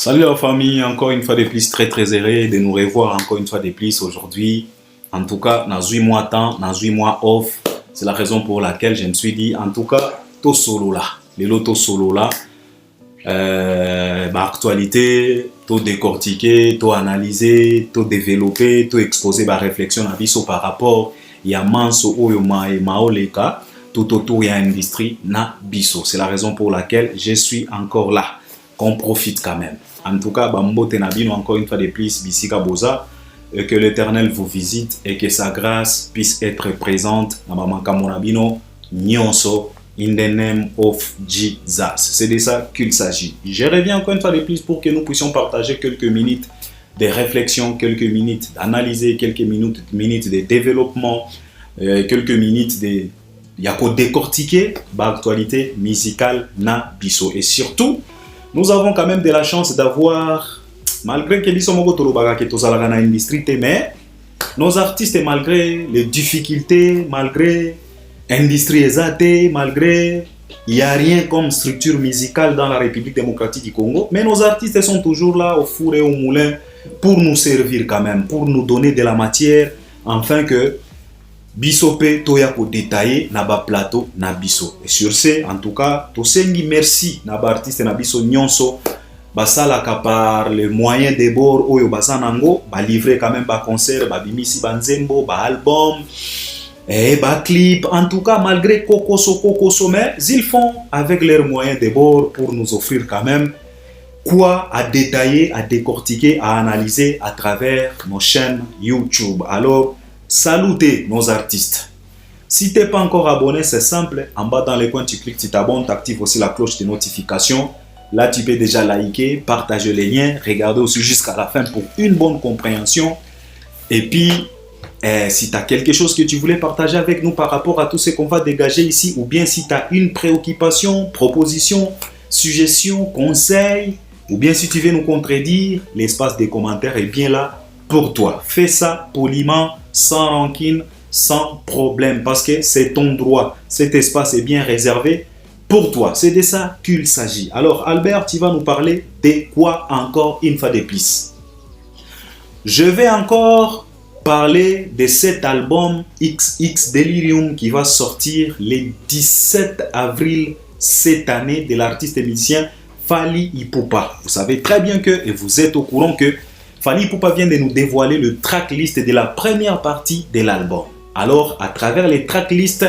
Salut la famille, encore une fois de plus, très heureux de nous revoir encore une fois de plus aujourd'hui. En tout cas, dans 8 mois temps, dans 8 mois off, c'est la raison pour laquelle je me suis dit, en tout cas, tout solo là, les lotos solo là, actualité, tout décortiquer, tout analyser, tout développer, tout exposer ma réflexion à biso par rapport à manso oyoma et maoleka, tout autour de l'industrie na biso. C'est la raison pour laquelle je suis encore là. Qu'on profite quand même. En tout cas, Bambo Tenabino, encore une fois de plus, Bissika Boza, que l'Éternel vous visite et que sa grâce puisse être présente dans Mamanka Monabino, Nyonso, in the name of Jesus. C'est de ça qu'il s'agit. Je reviens encore une fois de plus pour que nous puissions partager quelques minutes de réflexion, quelques minutes d'analyser, quelques minutes de développement, quelques minutes de yako décortiquer l'actualité musicale na biso. Et surtout, nous avons quand même de la chance d'avoir, malgré que l'industrie, mais nos artistes, malgré les difficultés, malgré l'industrie exatée, malgré il n'y a rien comme structure musicale dans la République démocratique du Congo, mais nos artistes sont toujours là au four et au moulin pour nous servir quand même, pour nous donner de la matière, afin que Bisope toya ko détailler na ba plateau na biso. Et sur ce, en tout cas, tosengi merci na ba artiste na biso nyonso basala ka par les moyens de bord oyo basanango ba livrer quand même ba concert, ba bimisi banzembo, ba album et ba clip. En tout cas, malgré kokoso mais ils font avec leurs moyens de bord pour nous offrir quand même quoi à détailler, à décortiquer, à analyser à travers nos chaînes YouTube. Alors salutez nos artistes. Si tu n'es pas encore abonné, c'est simple. En bas dans les coins, tu cliques, tu t'abonnes, tu actives aussi la cloche de notification. Là, tu peux déjà liker, partager les liens, regarder aussi jusqu'à la fin pour une bonne compréhension. Et puis, si tu as quelque chose que tu voulais partager avec nous par rapport à tout ce qu'on va dégager ici, ou bien si tu as une préoccupation, proposition, suggestion, conseil, ou bien si tu veux nous contredire, l'espace des commentaires est bien là pour toi. Fais ça poliment, sans rancune, sans problème, parce que c'est ton droit. Cet espace est bien réservé pour toi. C'est de ça qu'il s'agit. Alors Albert, tu vas nous parler de quoi encore une fois de plus? Je vais encore parler de cet album XX Delirium qui va sortir le 17 avril cette année de l'artiste et musicien Fally Ipupa. Vous savez très bien que, et vous êtes au courant que Fally Ipupa vient de nous dévoiler le tracklist de la première partie de l'album. Alors, à travers les tracklists,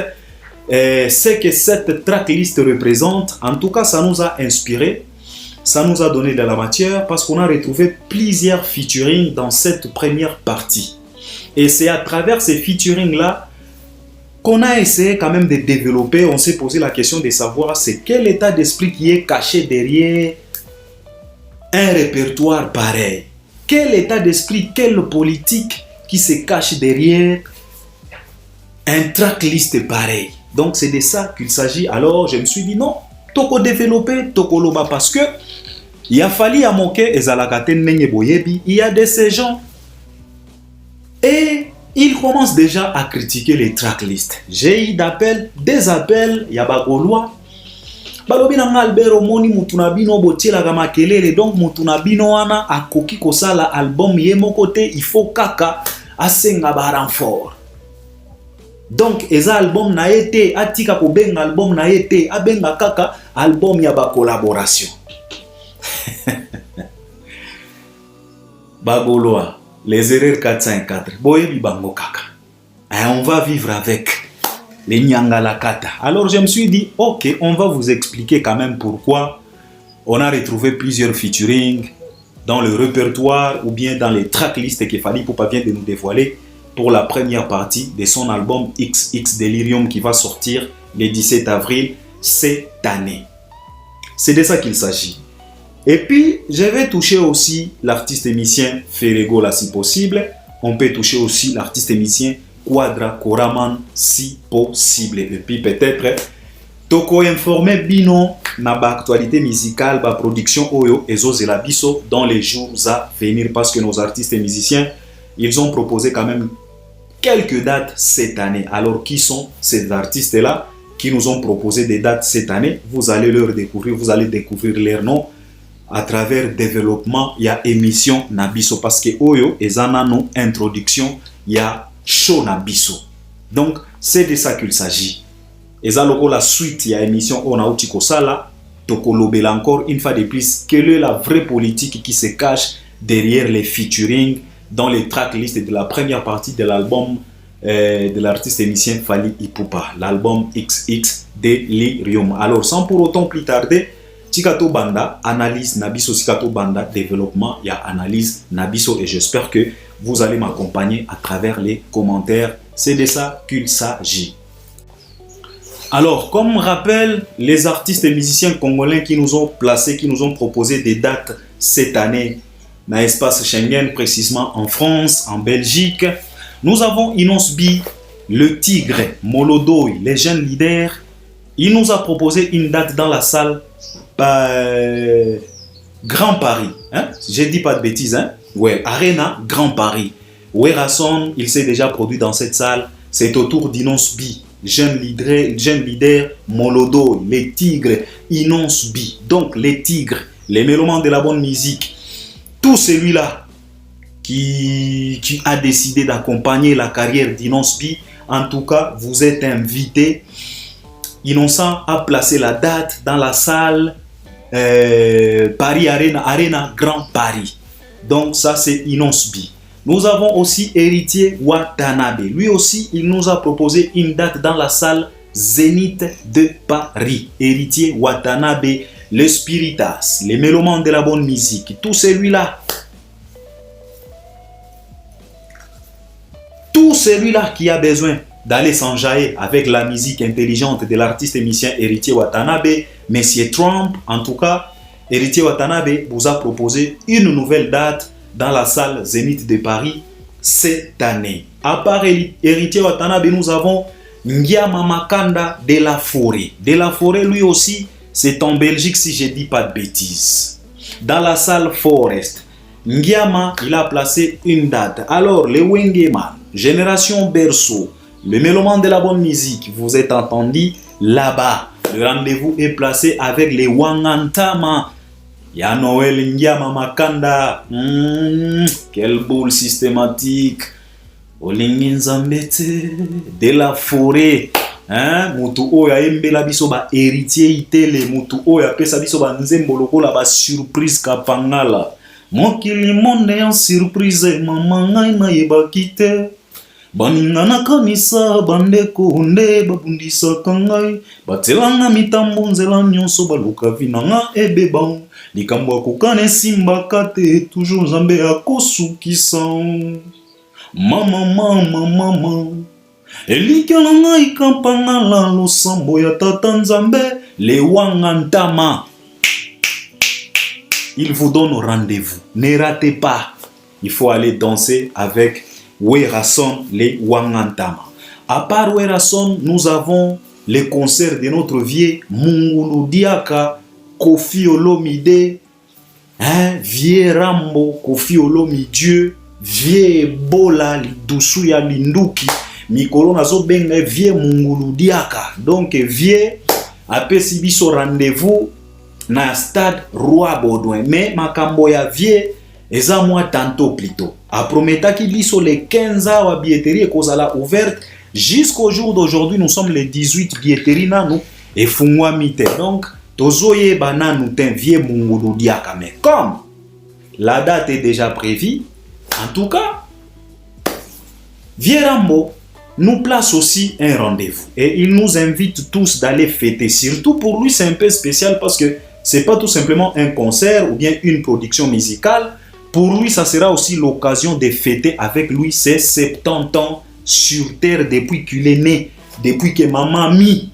ce que cette tracklist représente, en tout cas, ça nous a inspiré, ça nous a donné de la matière parce qu'on a retrouvé plusieurs featuring dans cette première partie. Et c'est à travers ces featuring-là qu'on a essayé quand même de développer. On s'est posé la question de savoir c'est quel état d'esprit qui est caché derrière un répertoire pareil. Quel état d'esprit, quelle politique qui se cache derrière un tracklist pareil. Donc c'est de ça qu'il s'agit. Alors je me suis dit non, toko développer, toko loba parce que il a fallu à moquer il y a de ces gens et ils commencent déjà à critiquer les tracklists. J'ai eu des appels, il y a bagolois. Balobi na Albert omoni mutunabino botiela ga makelele donc mutunabino wana akoki kosala album ye mokote il faut kaka asenga ba renfort. Donc eza album na été atika ko benga album na été abenga kaka album ya ba collaboration. Bagoloa les erreurs 454 boyebi bango kaka. On va vivre avec les Nyangalakata. Alors je me suis dit, ok, on va vous expliquer quand même pourquoi on a retrouvé plusieurs featuring dans le répertoire ou bien dans les tracklists que Fally Ipupa vient de nous dévoiler pour la première partie de son album XX Delirium qui va sortir le 17 avril cette année. C'est de ça qu'il s'agit. Et puis, je vais toucher aussi l'artiste émicien Ferego là si possible. On peut toucher aussi l'artiste émicien Quadra Koraman si possible. Et puis peut-être toko informer bino na ba actualité musicale, ba production oyo ezozela biso dans les jours à venir parce que nos artistes et musiciens, ils ont proposé quand même quelques dates cette année. Alors qui sont ces artistes là? qui nous ont proposé des dates cette année. Vous allez leur découvrir, vous allez découvrir leurs noms à travers développement, il y a émission Nabiso parce que Oyo et Zanano introduction, il y a show Nabiso. Donc, c'est de ça qu'il s'agit. Et ça, la suite, il y a émission On a Outiko Sala, Tokolobela encore une fois de plus, quelle est la vraie politique qui se cache derrière les featuring dans les tracklists de la première partie de l'album de l'artiste émissien Fally Ipupa, l'album XX Delirium. Alors, sans pour autant plus tarder, Tikato Banda, analyse Nabiso, Tikato Banda, développement, il y a analyse Nabiso et j'espère que vous allez m'accompagner à travers les commentaires. C'est de ça qu'il s'agit. Alors, comme rappel, les artistes et musiciens congolais qui nous ont placés, qui nous ont proposé des dates cette année dans l'espace Schengen, précisément en France, en Belgique, nous avons Inos B, le Tigre, Molodoy, les jeunes leaders. Il nous a proposé une date dans la salle Grand Paris. Hein? Je ne dis pas de bêtises. Hein? Ouais, Arena Grand Paris. Werason, il s'est déjà produit dans cette salle. C'est autour d'Inos B, jeune leader, Molodoy, les Tigres, Inos B. Donc les Tigres, les mélomanes de la bonne musique. Tout celui-là qui a décidé d'accompagner la carrière d'Inos B, en tout cas, vous êtes invités. Innocent a placé la date dans la salle Paris Arena Grand Paris. Donc ça c'est Inos B. Nous avons aussi Héritier Watanabe. Lui aussi, il nous a proposé une date dans la salle Zénith de Paris. Héritier Watanabe, les Spiritas, les mélomanes de la bonne musique, tout celui-là. Tout celui-là qui a besoin d'aller s'enjailler avec la musique intelligente de l'artiste émissien Héritier Watanabe, Monsieur Trump, en tout cas, Héritier Watanabe vous a proposé une nouvelle date dans la salle Zénith de Paris cette année. À part Héritier Watanabe, nous avons Ngiama Makanda de la Forêt. De la Forêt, lui aussi, c'est en Belgique si je ne dis pas de bêtises. Dans la salle Forest, Ngiama, il a placé une date. Alors, les Wengeman, Génération Berceau, le mélomane de la bonne musique, vous êtes entendu là-bas. Le rendez-vous est placé avec les Wangantama. Ya Noël Ngiama Makanda. Quelle boule systématique. Olinginzambete de la Forêt. Mutu oya embela biso ba héritier itele. Mutu oya pesa biso ba nzemboloko la ba surprise kapangala. Mokili monde en surprise. Mama ngai na yebakite. Baningana kanisa bandeko hunde babundisa kangai. Batelanga mitambo nzela nyonso baluka vinanga ebeba. Likambo akokane simba kate toujours Nzambe akosukisa. Mama Elikela ngai kampangala losambo ya tata Nzambe le Wangantama. Il vous donne rendez-vous. Ne ratez pas. Il faut aller danser avec Werason les Wangantama. À part Werason, nous avons les concerts de notre vieux Mungulu Diaka, Kofi Olomide, vieux Rambo, Kofi Olomide, vieux Bola, Dusuya Linduki, Mikolo Nazo Benga, vieux Mungulu Diaka. Donc, vieux, après si biso rendez-vous, na stade Roi Baudouin. Mais makambo ya vieux, eza moi tantôt plutôt. A prometaki biso les 15 ans à billetterie et kozala ouverte. Jusqu'au jour d'aujourd'hui, nous sommes les 18 billetteries nanou et fungwa mite. Donc, tozoye bananu ten vieux Mungulu Diaka. Mais comme la date est déjà prévue, en tout cas, vieux Rambo nous place aussi un rendez-vous. Et il nous invite tous d'aller fêter. Surtout pour lui, c'est un peu spécial parce que c'est pas tout simplement un concert ou bien une production musicale. Pour lui, ça sera aussi l'occasion de fêter avec lui ses 70 ans sur terre depuis qu'il est né, depuis que maman mi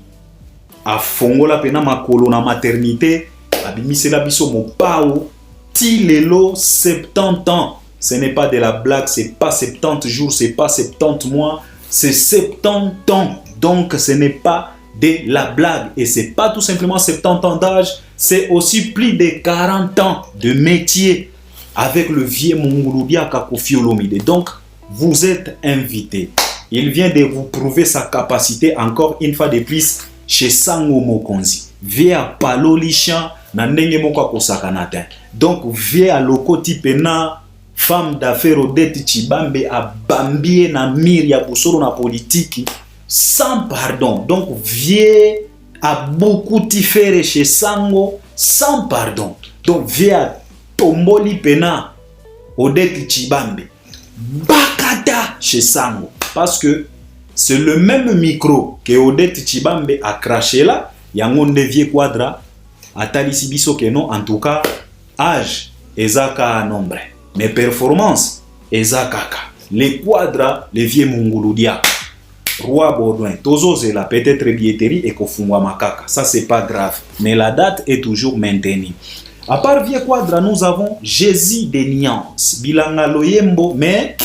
a fongola pena makolo na maternité, abimisela biso mopao, tilelo 70 ans. Ce n'est pas de la blague, c'est pas 70 jours, c'est pas 70 mois, c'est 70 ans. Donc ce n'est pas de la blague et c'est pas tout simplement 70 ans d'âge, c'est aussi plus de 40 ans de métier avec le vieux Mungulu Diaka Kofi Olomide. Donc, vous êtes invités. Il vient de vous prouver sa capacité encore une fois de plus chez Sango Mokonzi. Via Palo Lichan, na ndenge moko kosakanata. Donc, vie à loko tipena, femme d'affaires Odette Tshibambe a bambié na mire ya busoro na politique sans pardon. Donc, vie a beaucoup tiféré chez Sango sans pardon. Donc, vie a tomboli pena Odette Tshibambe bakata chez Sango. Parce que c'est le même micro que Odette Tshibambe a craché là. Yangonde vie quadra a talisi biso que non. En tout cas, âge ezaka nombre. Mais performance ezakaka. Les quadras, les vieux munguludia. Roi Baudouin, Tozo Zela, peut-être billetterie et Kofungwa Makaka. Ça, c'est pas grave. Mais la date est toujours maintenue. À part Vieux Quadra, nous avons Jésus des Niances. Bilanga Loyembo, mais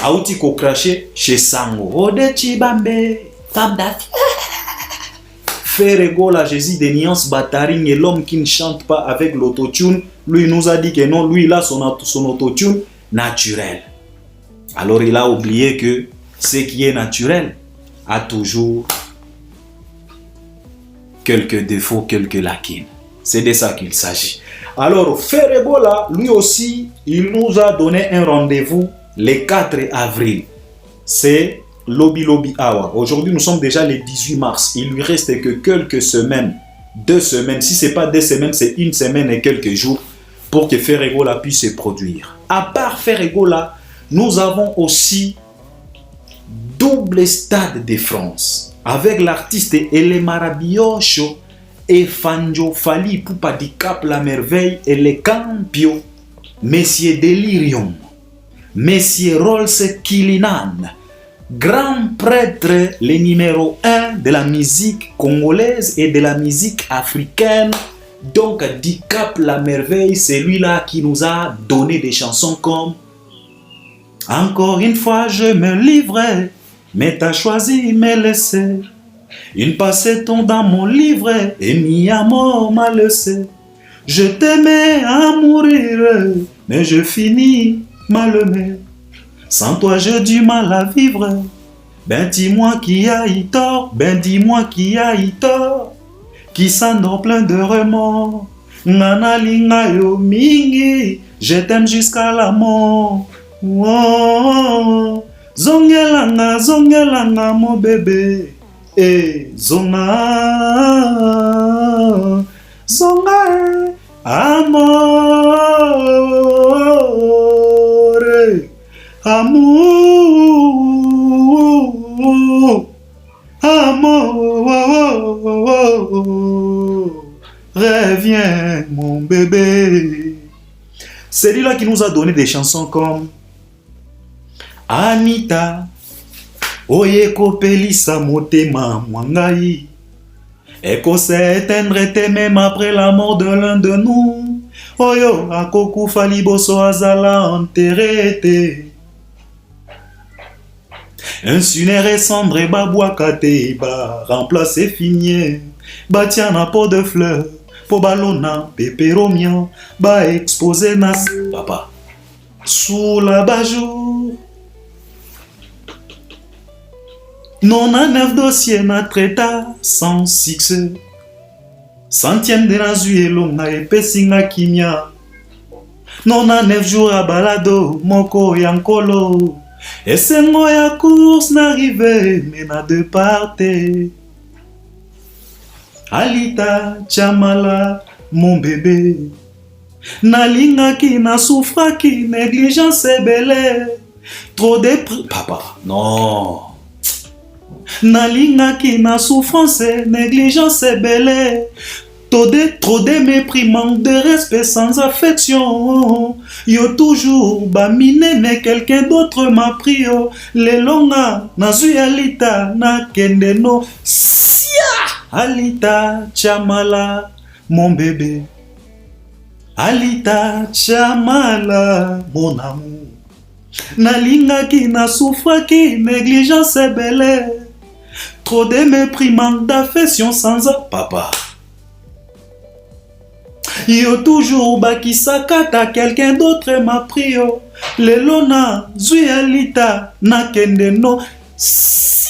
Aouti ko craché chez Sango. Odette Tshibambe, femme d'affaires. Ferrego, la Jésus des Niances, Bataring et l'homme qui ne chante pas avec l'autotune. Lui nous a dit que non, lui il a son autotune naturel. Alors il a oublié que ce qui est naturel a toujours quelques défauts, quelques lacunes. C'est de ça qu'il s'agit. Alors, Ferrego là, lui aussi, il nous a donné un rendez-vous le 4 avril. C'est Lobby Lobby Hour. Aujourd'hui, nous sommes déjà le 18 mars. Il lui reste que quelques semaines, 2 semaines. Si ce n'est pas 2 semaines, c'est 1 semaine et quelques jours pour que Ferrego là puisse se produire. À part Ferrego là, nous avons aussi double stade de France avec l'artiste Elemara Biocho et Fanjo Fali Poupa di Cap la Merveille et les Campio, Messieurs Delirium, Messieurs Rolls Kilinan, grand prêtre, le numéro 1 de la musique congolaise et de la musique africaine. Donc di Cap la Merveille, c'est lui-là qui nous a donné des chansons comme Encore une fois je me livrais, mais t'as choisi me laisser. Une passait-on dans mon livret et mis à mort m'a laissé. Je t'aimais à mourir, mais je finis mal aimé. Sans toi j'ai du mal à vivre. Ben dis-moi qui a eu tort, ben dis-moi qui a eu tort. Qui s'endort plein de remords. Nana linga yo mingi, je t'aime jusqu'à la mort. Oh, zongelanga, zongelanga mon bébé. Et zonga, zonga, amore, amour, amour, reviens mon bébé. C'est lui-là qui nous a donné des chansons comme Anita, Oye kopelisa motema mwangai. Eko s'éteindre même après la mort de l'un de nous. Oyo akoku fali boso azala enterré. Incinéré cendre babouakate ba remplacé finier. Batia na pot de fleurs. Po balona peperomian ba exposé nas papa. Sous la bajou. 99 dossiers na traita sans succès. Centième de la zuelo na epesinga kimia. 99 jours à balado moko yankolo. Esengo ya course n'arrivait mais na deux parties. Alita Chamala mon bébé. Nalinga ki na souffra ki négligence ebele. Trop de papa non. Nalinga ki na souffrance, négligence et belé. Trop de mépris, manque de respect sans affection. Yo toujours bamine, mais quelqu'un d'autre m'a pris. Les longa, nazu alita, na kendeno. Sia! Alita, Chamala, mon bébé. Alita, Chamala, mon amour. Nalinga ki na souffra ki négligence et belé. Trop de mépris, manque d'affection sans papa. Yo toujours baki sakata, quelqu'un d'autre m'a pris. Le lona, zui alita, na kendeno. Sia!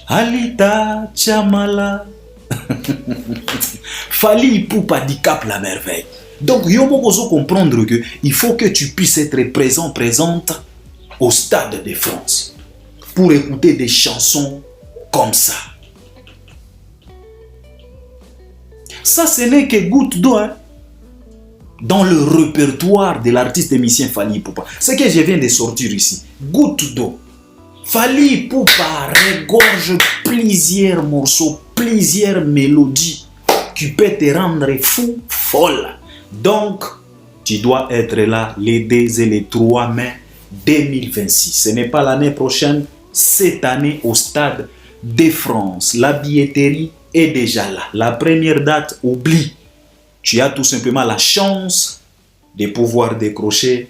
Alita, Chamala. Fali Poupa di Cap la Merveille. Donc, il faut comprendre que il faut que tu puisses être présente au Stade de France pour écouter des chansons comme ça. Ça, ce n'est que goutte d'eau dans le répertoire de l'artiste émissien Fally Ipupa. Ce que je viens de sortir ici, goutte d'eau. Fally Ipupa regorge plusieurs morceaux, plusieurs mélodies qui peuvent te rendre fou, folle. Donc, tu dois être là les 2 et les 3 mai 2026. Ce n'est pas l'année prochaine, cette année au Stade de France. La billetterie est déjà là. La première date, oublie. Tu as tout simplement la chance de pouvoir décrocher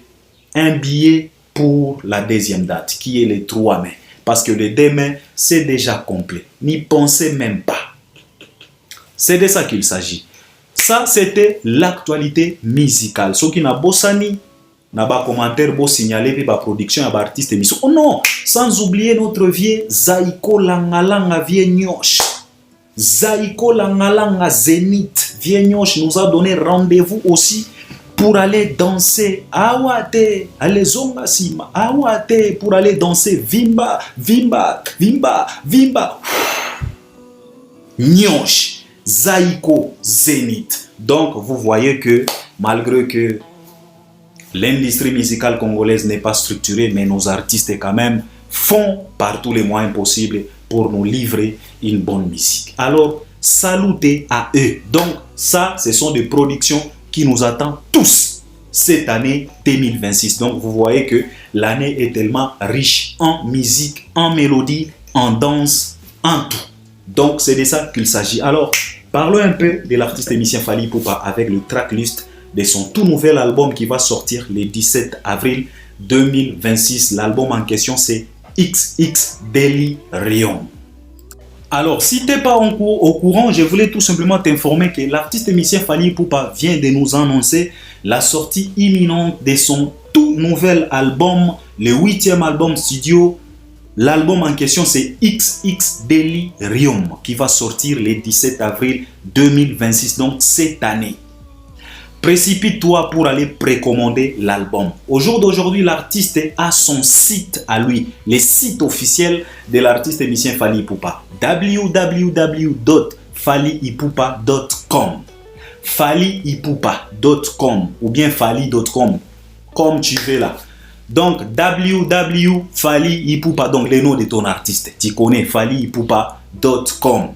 un billet pour la deuxième date, qui est le 3 mai. Parce que le 2 mai, c'est déjà complet. N'y pensez même pas. C'est de ça qu'il s'agit. Ça, c'était l'actualité musicale. Ce qui n'a pas bossani, n'a pas commentaire, pas signalé, pas production, pas artiste émission. Oh non, sans oublier notre vieux Zaiko Langalanga vieux Nyosh. Zaiko Langalanga Zénith vieux Nyosh nous a donné rendez-vous aussi pour aller danser Awate, allez Zongasima, Awate, pour aller danser Vimba, Vimba, Vimba, Vimba. Nyosh, Zaiko, Zénith. Donc vous voyez que malgré que l'industrie musicale congolaise n'est pas structurée, mais nos artistes quand même font par tous les moyens possibles pour nous livrer une bonne musique. Alors, salutez à eux. Donc, ça, ce sont des productions qui nous attendent tous cette année 2026. Donc, vous voyez que l'année est tellement riche en musique, en mélodie, en danse, en tout. Donc, c'est de ça qu'il s'agit. Alors, parlons un peu de l'artiste émissien Fally Ipupa avec le tracklist de son tout nouvel album qui va sortir le 17 avril 2026. L'album en question, c'est XX Delirium. Alors, si tu n'es pas au courant, je voulais tout simplement t'informer que l'artiste émissien Fally Ipupa vient de nous annoncer la sortie imminente de son tout nouvel album, le 8e album studio. L'album en question, c'est XX Delirium, qui va sortir le 17 avril 2026, donc cette année. Précipite-toi pour aller précommander l'album. Au jour d'aujourd'hui, l'artiste a son site à lui, le site officiel de l'artiste émissien Fally Ipupa, www.fallyipupa.com, fallyipupa.com ou bien fally.com, comme tu veux là. Donc, www.fallyipupa, donc le nom de ton artiste, tu connais, fallyipupa.com.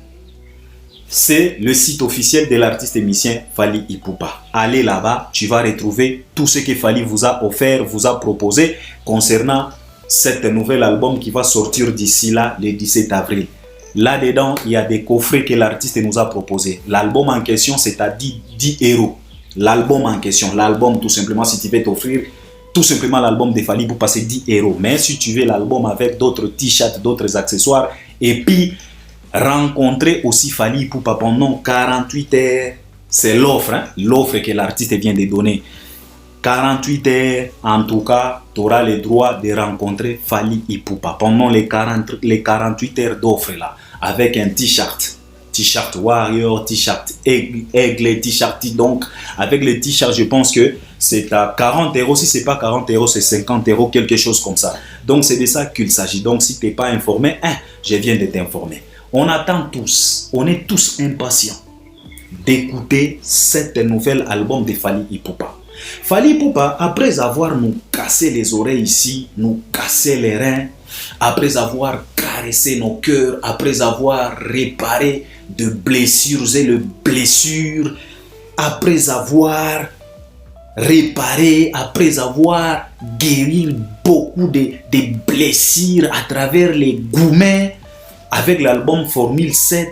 C'est le site officiel de l'artiste émissien Fally Ipupa. Allez là-bas, tu vas retrouver tout ce que Fally vous a offert, vous a proposé concernant cet nouvel album qui va sortir d'ici là, le 17 avril. Là-dedans, il y a des coffrets que l'artiste nous a proposés. L'album en question, c'est à 10 €. L'album en question, l'album tout simplement, si tu veux t'offrir tout simplement l'album de Fally Ipupa, c'est 10 €. Mais si tu veux l'album avec d'autres t-shirts, d'autres accessoires, et puis rencontrer aussi Fally Ipupa pendant 48 heures, c'est l'offre, hein? L'offre que l'artiste vient de donner. 48 heures, en tout cas, tu auras le droit de rencontrer Fally Ipupa pendant les 48 heures d'offre là, avec un t-shirt. T-shirt Warrior, t-shirt Aigle, t-shirt. Donc, avec le t-shirt, je pense que c'est à 40 €. Si ce n'est pas 40 €, c'est 50 €, quelque chose comme ça. Donc, c'est de ça qu'il s'agit. Donc, si tu n'es pas informé, je viens de t'informer. On attend tous, on est tous impatients d'écouter cet nouvel album de Fally Ipupa. Fally Ipupa, après avoir nous cassé les oreilles ici, nous cassé les reins, après avoir caressé nos cœurs, après avoir réparé de blessures et de blessures, après avoir réparé, après avoir guéri beaucoup de blessures à travers les gourmets, avec l'album Formule 7,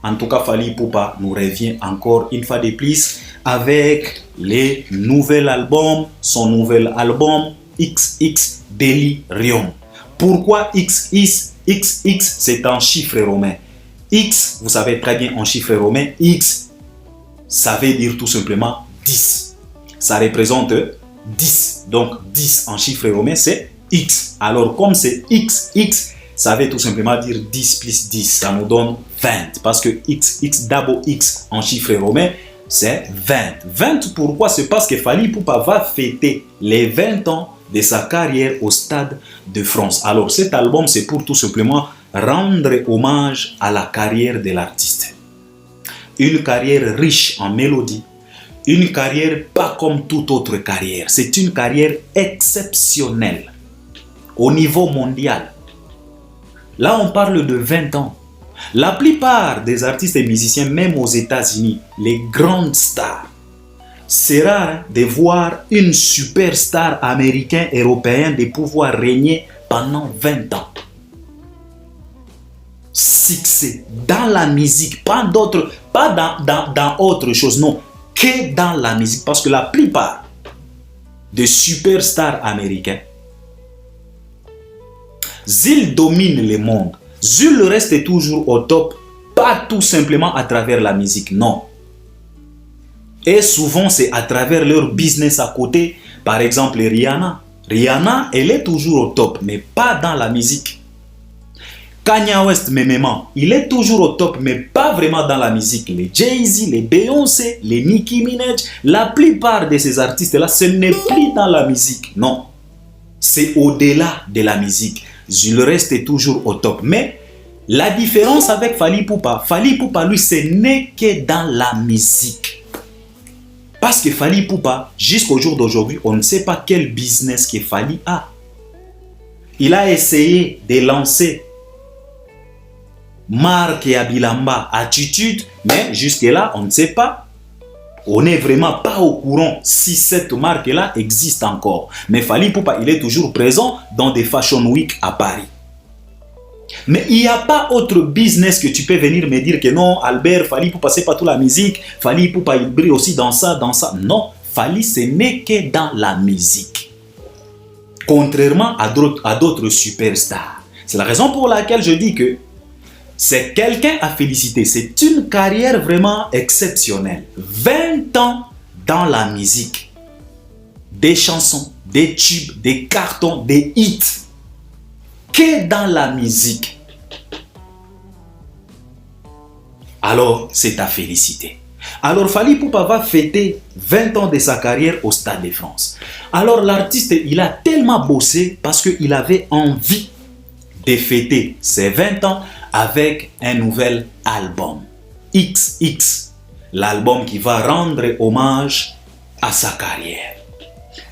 en tout cas Fally Ipupa nous revient encore une fois de plus avec les nouveaux albums, son nouvel album XX Delirium. Pourquoi XX? XX, c'est en chiffre romain. X, vous savez très bien en chiffre romain, X, ça veut dire tout simplement 10. Ça représente 10. Donc 10 en chiffre romain, c'est X. Alors comme c'est XX, ça veut tout simplement dire 10 plus 10, ça nous donne 20. Parce que XX, double X en chiffre romain, c'est 20. 20 pourquoi? C'est parce que Fally Ipupa va fêter les 20 ans de sa carrière au Stade de France. Alors cet album, c'est pour tout simplement rendre hommage à la carrière de l'artiste. Une carrière riche en mélodies, une carrière pas comme toute autre carrière. C'est une carrière exceptionnelle au niveau mondial. Là, on parle de 20 ans. La plupart des artistes et musiciens, même aux États-Unis, les grandes stars, c'est rare de voir une superstar américaine, européenne, de pouvoir régner pendant 20 ans. Succès dans la musique, pas d'autres, pas dans autre chose, non, que dans la musique. Parce que la plupart des superstars américains, ils dominent le monde. Ils restent toujours au top, pas tout simplement à travers la musique, non. Et souvent, c'est à travers leur business à côté. Par exemple, Rihanna. Rihanna, elle est toujours au top, mais pas dans la musique. Kanye West, même, il est toujours au top, mais pas vraiment dans la musique. Les Jay-Z, les Beyoncé, les Nicki Minaj, la plupart de ces artistes-là, ce n'est plus dans la musique. Non, c'est au-delà de la musique. Il reste toujours au top. Mais la différence avec Fally Ipupa, lui, ce n'est que dans la musique. Parce que Fally Ipupa, jusqu'au jour d'aujourd'hui, on ne sait pas quel business que Fally a. Il a essayé de lancer marque et Abilamba, attitude, mais jusque-là, on ne sait pas. On n'est vraiment pas au courant si cette marque-là existe encore. Mais Fally Ipupa, il est toujours présent dans des Fashion Week à Paris. Mais il n'y a pas autre business que tu peux venir me dire que non, Albert, Fally Ipupa, c'est pas tout la musique. Fally Ipupa, il brille aussi dans ça, dans ça. Non, Fally, ce n'est que dans la musique. Contrairement à d'autres superstars. C'est la raison pour laquelle je dis que c'est quelqu'un à féliciter. C'est une carrière vraiment exceptionnelle. 20 ans dans la musique. Des chansons, des tubes, des cartons, des hits. Que dans la musique. Alors, c'est à féliciter. Alors, Fally Ipupa va fêter 20 ans de sa carrière au Stade de France. Alors, l'artiste, il a tellement bossé parce qu'il avait envie de fêter ses 20 ans avec un nouvel album, XX, l'album qui va rendre hommage à sa carrière.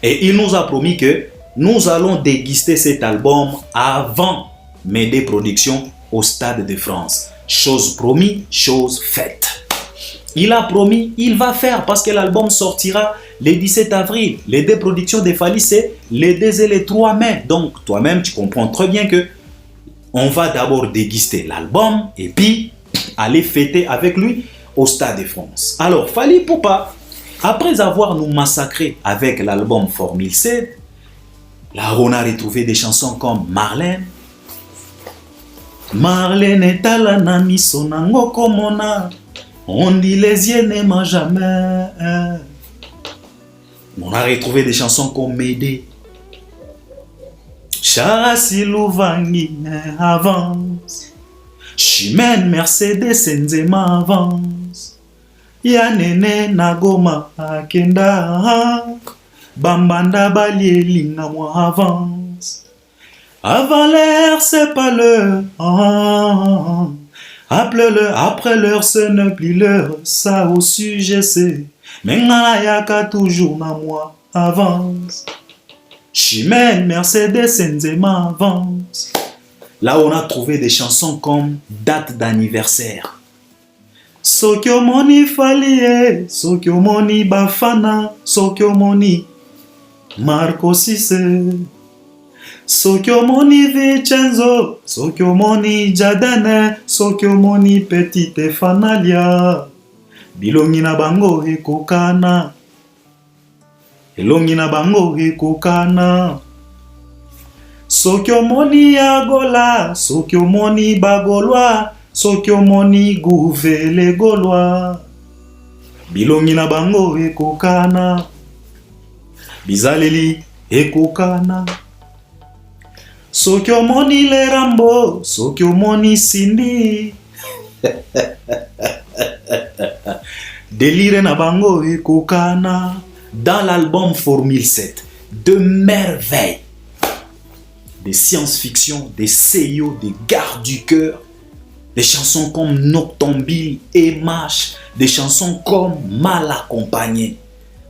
Et il nous a promis que nous allons déguster cet album avant Médé Productions au Stade de France. Chose promise, chose faite. Il a promis, il va faire parce que l'album sortira le 17 avril. Les deux productions de Fally, c'est les 2 et les 3 mai. Donc, toi-même, tu comprends très bien que on va d'abord déguster l'album et puis aller fêter avec lui au Stade de France. Alors, Fally Ipupa, après avoir nous massacré avec l'album Formule 7, là on a retrouvé des chansons comme Marlène. Marlène est à la nami sonango komona. On dit les yeux n'aiment jamais. On a retrouvé des chansons comme Médé. Charasi Louvangi avance. Chimène Mercedes Nzema avance. Yanene Nagoma Akenda. Bambanda Balieli Namwa avance. Avant l'heure, c'est pas l'heure. Après l'heure, ce n'est plus l'heure. Ça aussi, je sais. Mais Nayaka toujours Namwa avance. Chimène, Mercedes, Nzema avance. Là, on a trouvé des chansons comme Date d'anniversaire. Sokyo Moni Fally, Sokyo Moni Bafana, Sokyo Moni Marco Cisse, Sokyo Moni Vincenzo, Sokyo Moni Jadene, Sokyo Moni Petite Fanalia. Bilongi na bango ekokana. Elongi na bango ekokana. Sokyo Moni Agola, Sokyo Moni Bagolwa, Sokyo Moni Gouvele Gaulois. Bilongi na bango ekokana. Bizaleli ekokana. Sokyo Moni le Rambo, Sokyo Moni Cindy. Délire na bango et kokana. Dans l'album Formule 7, de merveilles, des science-fiction, des CIO, des gardes du cœur, des chansons comme Noctambule et Mash, des chansons comme Mal accompagné.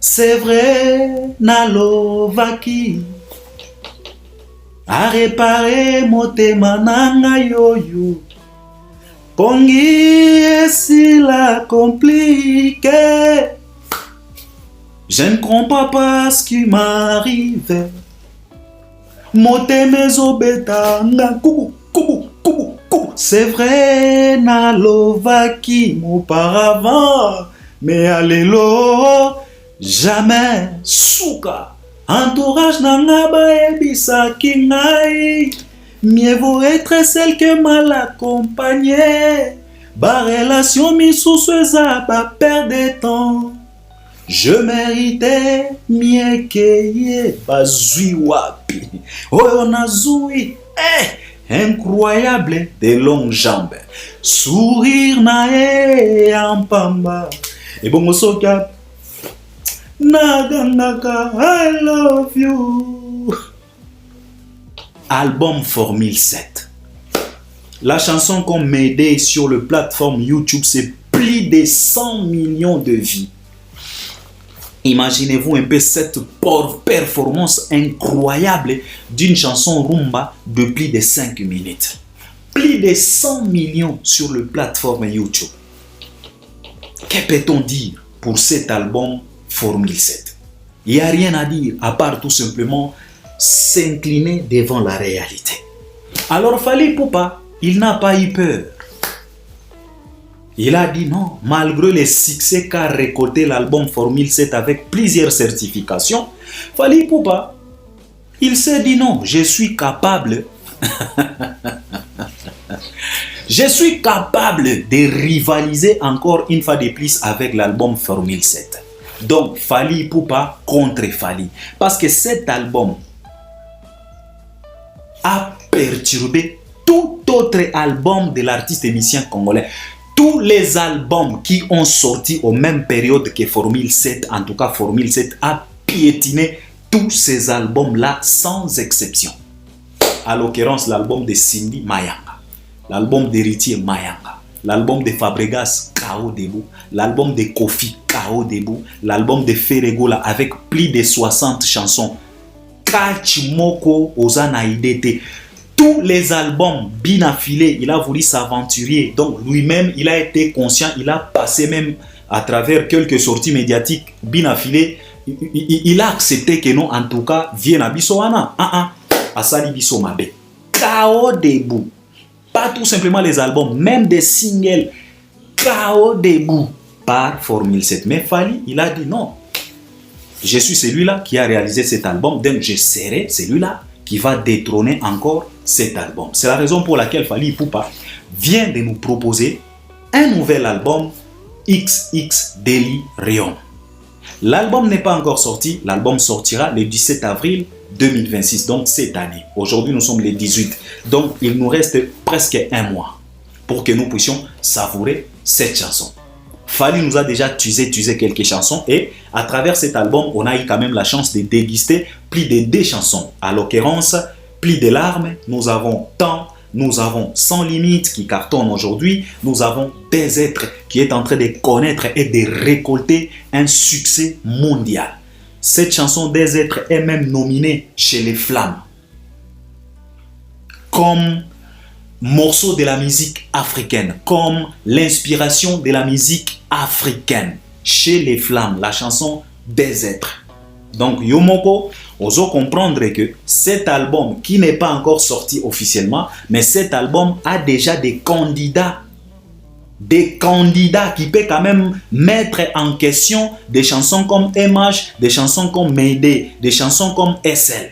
C'est vrai, nalovaki, a réparé motema nanga yoyo. Pongi si la compliqué. Je ne comprends pas ce qui m'arrive. Motema zobeta nga kubu kubu kubu kubu. C'est vrai, nalovaki auparavant, mais allélo, jamais souka. Entourage nanga baebisaki ngai. Mieux vaut être celle que mal accompagnée. Ba relation misusu eza ba perdre de temps. Je méritais mieux que ye bazui wapi. Oh nazui, incroyable de longues jambes. Sourire nae en pamba. Et bon soka nagangaka I love you. Album Formule 7. La chanson qu'on m'aidait sur le plateforme YouTube, c'est plus de 100 millions de vues. Imaginez-vous un peu cette performance incroyable d'une chanson rumba de plus de 5 minutes. Plus de 100 millions sur le plateforme YouTube. Que peut-on dire pour cet album Formule 7? Il n'y a rien à dire à part tout simplement s'incliner devant la réalité. Alors Fally Ipupa, il n'a pas eu peur. Il a dit non, malgré les succès qu'a récolté l'album Formule 7 avec plusieurs certifications, Fally Ipupa, il s'est dit non, je suis capable. Je suis capable de rivaliser encore une fois de plus avec l'album Formule 7. Donc Fally Ipupa contre Fally. Parce que cet album a perturbé tout autre album de l'artiste et musicien congolais. Tous les albums qui ont sorti aux mêmes périodes que Formule 7, en tout cas Formule 7 a piétiné tous ces albums-là sans exception. À l'occurrence, l'album de Cindy Mayanga, l'album d'Héritier Mayanga, l'album de Fabregas K.O. Debout, l'album de Kofi K.O. Debout, l'album de Ferregola avec plus de 60 chansons. Kachimoko Ozana Idete. Tous les albums bien affilés, il a voulu s'aventurer. Donc lui-même, il a été conscient, il a passé même à travers quelques sorties médiatiques bien affilées. Il a accepté que non, en tout cas, vienne à Bissoana. Asali Bisso Mabe. K.O. Debout. Pas tout simplement les albums, même des singles. K.O. Debout par Formule 7. Mais Fally, il a dit non. Je suis celui-là qui a réalisé cet album, donc je serai celui-là qui va détrôner encore cet album. C'est la raison pour laquelle Fally Ipupa vient de nous proposer un nouvel album, XX Delirium. L'album n'est pas encore sorti, l'album sortira le 17 avril 2026, donc cette année. Aujourd'hui, nous sommes le 18, donc il nous reste presque un mois pour que nous puissions savourer cette chanson. Fally nous a déjà teasé quelques chansons et à travers cet album, on a eu quand même la chance de déguster plus de 2 chansons. À l'occurrence, Plus de larmes, nous avons Temps, nous avons Sans limite qui cartonne aujourd'hui, nous avons Des êtres qui est en train de connaître et de récolter un succès mondial. Cette chanson Des êtres est même nominée chez les Flammes comme morceau de la musique africaine, comme l'inspiration de la musique africaine chez les Flammes, la chanson Des êtres. Donc Yomoko, oso comprendre que cet album qui n'est pas encore sorti officiellement, mais cet album a déjà des candidats qui peuvent quand même mettre en question des chansons comme MH, des chansons comme Mayday, des chansons comme SL.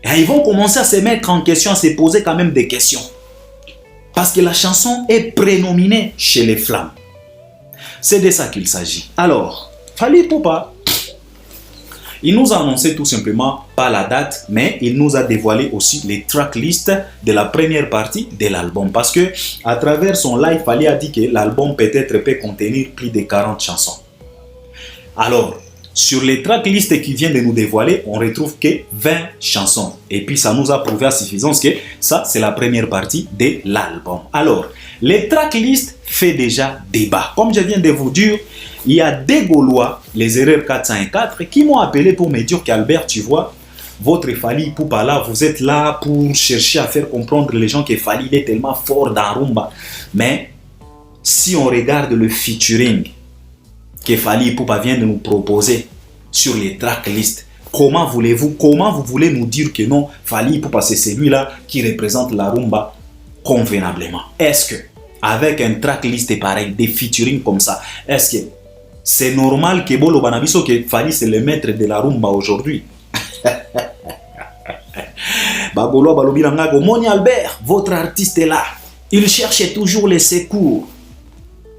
Et ils vont commencer à se mettre en question, à se poser quand même des questions. Parce que la chanson est prénominée chez les Flammes. C'est de ça qu'il s'agit. Alors, Fally Ipupa, Il nous a annoncé tout simplement pas la date, mais il nous a dévoilé aussi les tracklists de la première partie de l'album. Parce que à travers son live, Fally a dit que l'album peut-être peut contenir plus de 40 chansons. Alors, sur les tracklists qu'il vient de nous dévoiler, on retrouve que 20 chansons. Et puis ça nous a prouvé à suffisance que ça, c'est la première partie de l'album. Alors, les tracklists fait déjà débat. Comme je viens de vous dire, il y a des Gaulois, les erreurs 404, qui m'ont appelé pour me dire qu'Albert, tu vois, votre Fally Ipupa là, vous êtes là pour chercher à faire comprendre les gens que Fally est tellement fort dans Rumba. Mais si on regarde le featuring que Fally Ipupa vient de nous proposer sur les tracklists, comment vous voulez nous dire que non, Fally Ipupa c'est celui-là qui représente la Rumba convenablement? Est-ce que avec un tracklist pareil, des featuring comme ça, est-ce que c'est normal que Bolo Banabiso que Fally c'est le maître de la Rumba aujourd'hui? Babolo Balobiranga Moni Albert, votre artiste est là. Il cherche toujours les secours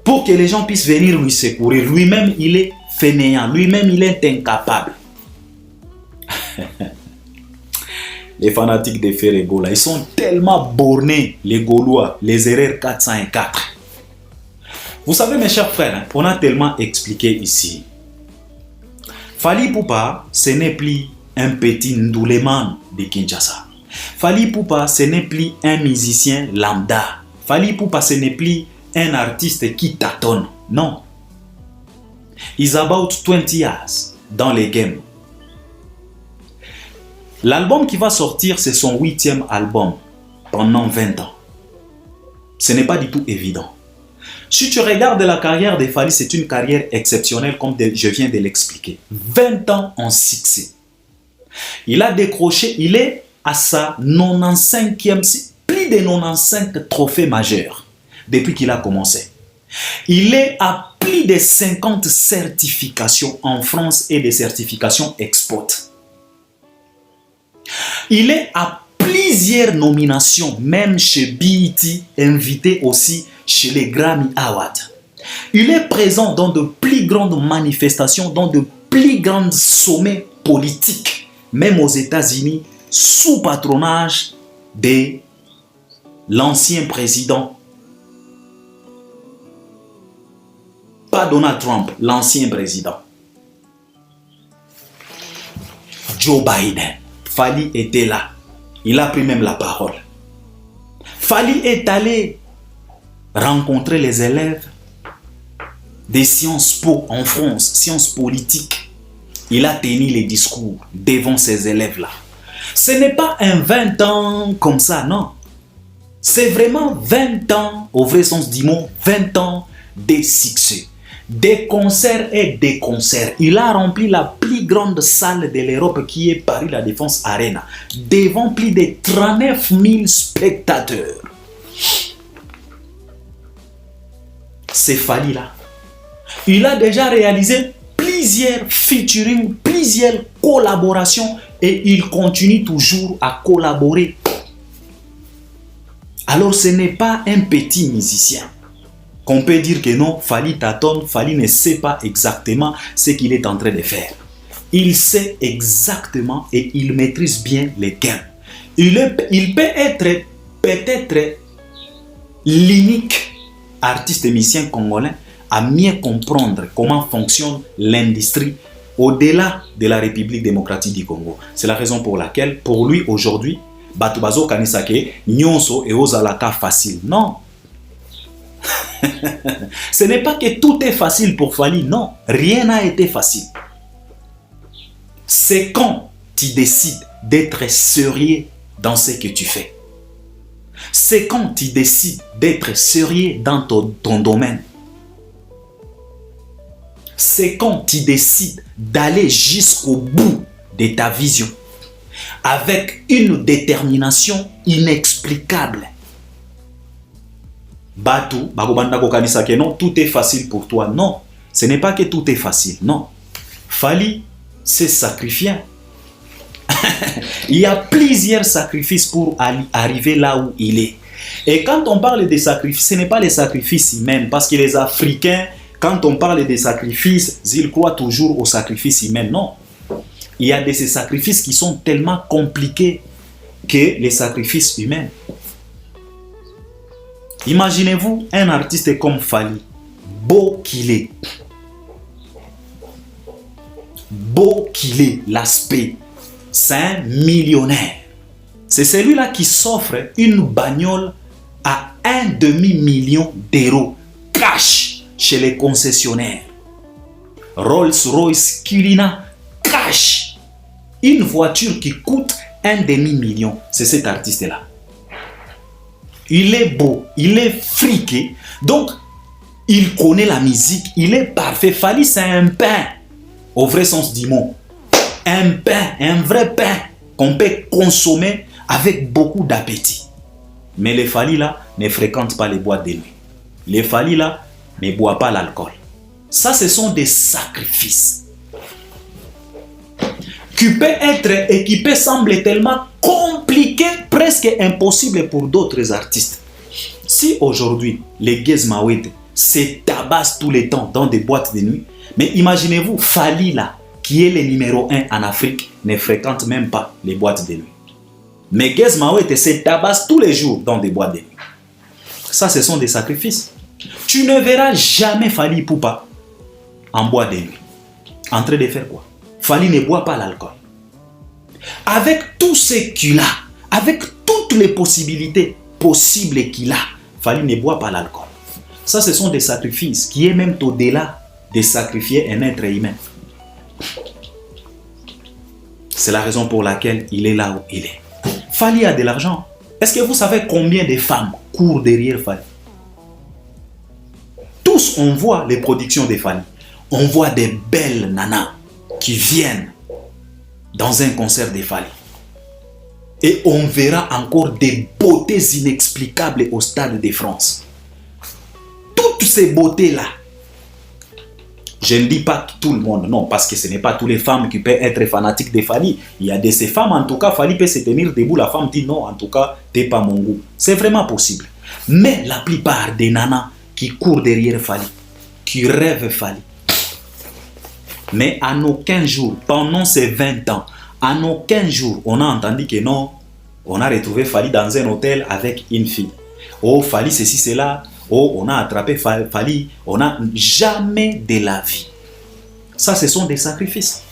pour que les gens puissent venir lui secourir. Lui-même, il est fainéant. Lui-même, il est incapable. Les fanatiques des Ferrego, là, ils sont tellement bornés, les Gaulois, les erreurs 404. Vous savez, mes chers frères, on a tellement expliqué ici. Fally Ipupa, ce n'est plus un petit Ndouleman de Kinshasa. Fally Ipupa, ce n'est plus un musicien lambda. Fally Ipupa, ce n'est plus un artiste qui tâtonne. Non. He's about 20 years dans les games. L'album qui va sortir, c'est son 8e album pendant 20 ans. Ce n'est pas du tout évident. Si tu regardes la carrière de Fally, c'est une carrière exceptionnelle comme je viens de l'expliquer. 20 ans en succès. Il a décroché, il est à sa 95e, plus de 95 trophées majeurs depuis qu'il a commencé. Il est à plus de 50 certifications en France et des certifications export. Il est à plusieurs nominations, même chez BET, invité aussi chez les Grammy Awards. Il est présent dans de plus grandes manifestations, dans de plus grands sommets politiques, même aux États-Unis, sous patronage de l'ancien président, pas Donald Trump, l'ancien président, Joe Biden. Fally était là. Il a pris même la parole. Fally est allé rencontrer les élèves des Sciences Po en France, sciences politiques. Il a tenu les discours devant ces élèves-là. Ce n'est pas un 20 ans comme ça, non. C'est vraiment 20 ans, au vrai sens du mot, 20 ans de succès. Des concerts et des concerts. Il a rempli la plus grande salle de l'Europe qui est Paris La Défense Arena, devant plus de 39 000 spectateurs. C'est Fally là. Il a déjà réalisé plusieurs featuring, plusieurs collaborations et il continue toujours à collaborer. Alors ce n'est pas un petit musicien qu'on peut dire que non, Fally tâtonne, Fally ne sait pas exactement ce qu'il est en train de faire. Il sait exactement et il maîtrise bien les gains. Il peut être peut-être l'unique artiste et musicien congolais à mieux comprendre comment fonctionne l'industrie au-delà de la République démocratique du Congo. C'est la raison pour laquelle, pour lui aujourd'hui, Batubazo Kanisake, Nyonso et Ozalaka facile. Non. Ce n'est pas que tout est facile pour Fally, non. Rien n'a été facile. C'est quand tu décides d'être sérieux dans ce que tu fais. C'est quand tu décides d'être sérieux dans ton domaine. C'est quand tu décides d'aller jusqu'au bout de ta vision. Avec une détermination inexplicable. Batu, non, tout est facile pour toi. Non, ce n'est pas que tout est facile. Non. Fally s'est sacrifié. Il y a plusieurs sacrifices pour arriver là où il est. Et quand on parle de sacrifices, ce n'est pas les sacrifices humains. Parce que les Africains, quand on parle des sacrifices, ils croient toujours aux sacrifices humains. Non. Il y a de ces sacrifices qui sont tellement compliqués que les sacrifices humains. Imaginez-vous un artiste comme Fally, beau qu'il est, l'aspect, c'est un millionnaire. C'est celui-là qui s'offre une bagnole à 1,5 million d'euros cash chez les concessionnaires. Rolls-Royce Cullinan cash. Une voiture qui coûte 1,5 million. C'est cet artiste-là. Il est beau, il est friqué. Donc, il connaît la musique, il est parfait. Fally, c'est un pain, au vrai sens du mot. Un pain, un vrai pain qu'on peut consommer avec beaucoup d'appétit. Mais les Fally là ne fréquentent pas les boîtes de nuit. Les Fally là ne boivent pas l'alcool. Ça, ce sont des sacrifices qui peut être et qui peut sembler tellement compliqué, presque impossible pour d'autres artistes. Si aujourd'hui, les Gez Mawete se tabassent tout le temps dans des boîtes de nuit, mais imaginez-vous, Fally là, qui est le numéro 1 en Afrique, ne fréquente même pas les boîtes de nuit. Mais Gez Mawete se tabasse tous les jours dans des boîtes de nuit. Ça, ce sont des sacrifices. Tu ne verras jamais Fally Ipupa en boîte de nuit. En train de faire quoi? Fally ne boit pas l'alcool. Avec tout ce qu'il a, avec toutes les possibilités possibles qu'il a, Fally ne boit pas l'alcool. Ça, ce sont des sacrifices qui est même au-delà de sacrifier un être humain. C'est la raison pour laquelle il est là où il est. Fally a de l'argent. Est-ce que vous savez combien de femmes courent derrière Fally? Tous, on voit les productions de Fally. On voit des belles nanas qui viennent dans un concert de Fally. Et on verra encore des beautés inexplicables au Stade de France. Toutes ces beautés-là, je ne dis pas tout le monde, non, parce que ce n'est pas toutes les femmes qui peuvent être fanatiques de Fally. Il y a de ces femmes, en tout cas, Fally peut se tenir debout, la femme dit non, en tout cas, t'es pas mon goût. C'est vraiment possible. Mais la plupart des nanas qui courent derrière Fally, qui rêvent Fally, mais en aucun jour, pendant ces 20 ans, en aucun jour, on a entendu que non, on a retrouvé Fally dans un hôtel avec une fille. Oh, Fally, ceci, cela. Oh, on a attrapé Fally. On n'a jamais de la vie. Ça, ce sont des sacrifices.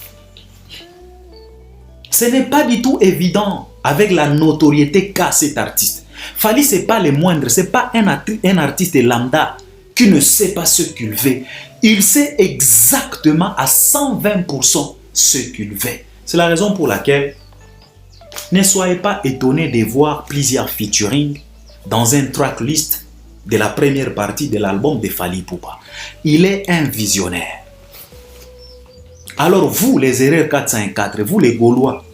Ce n'est pas du tout évident avec la notoriété qu'a cet artiste. Fally, ce n'est pas le moindre. Ce n'est pas un artiste lambda qui ne sait pas ce qu'il veut. Il sait exactement à 120% ce qu'il veut. C'est la raison pour laquelle ne soyez pas étonnés de voir plusieurs featuring dans un tracklist de la première partie de l'album de Fally Ipupa. Il est un visionnaire. Alors vous, les erreurs 404, vous les Gaulois,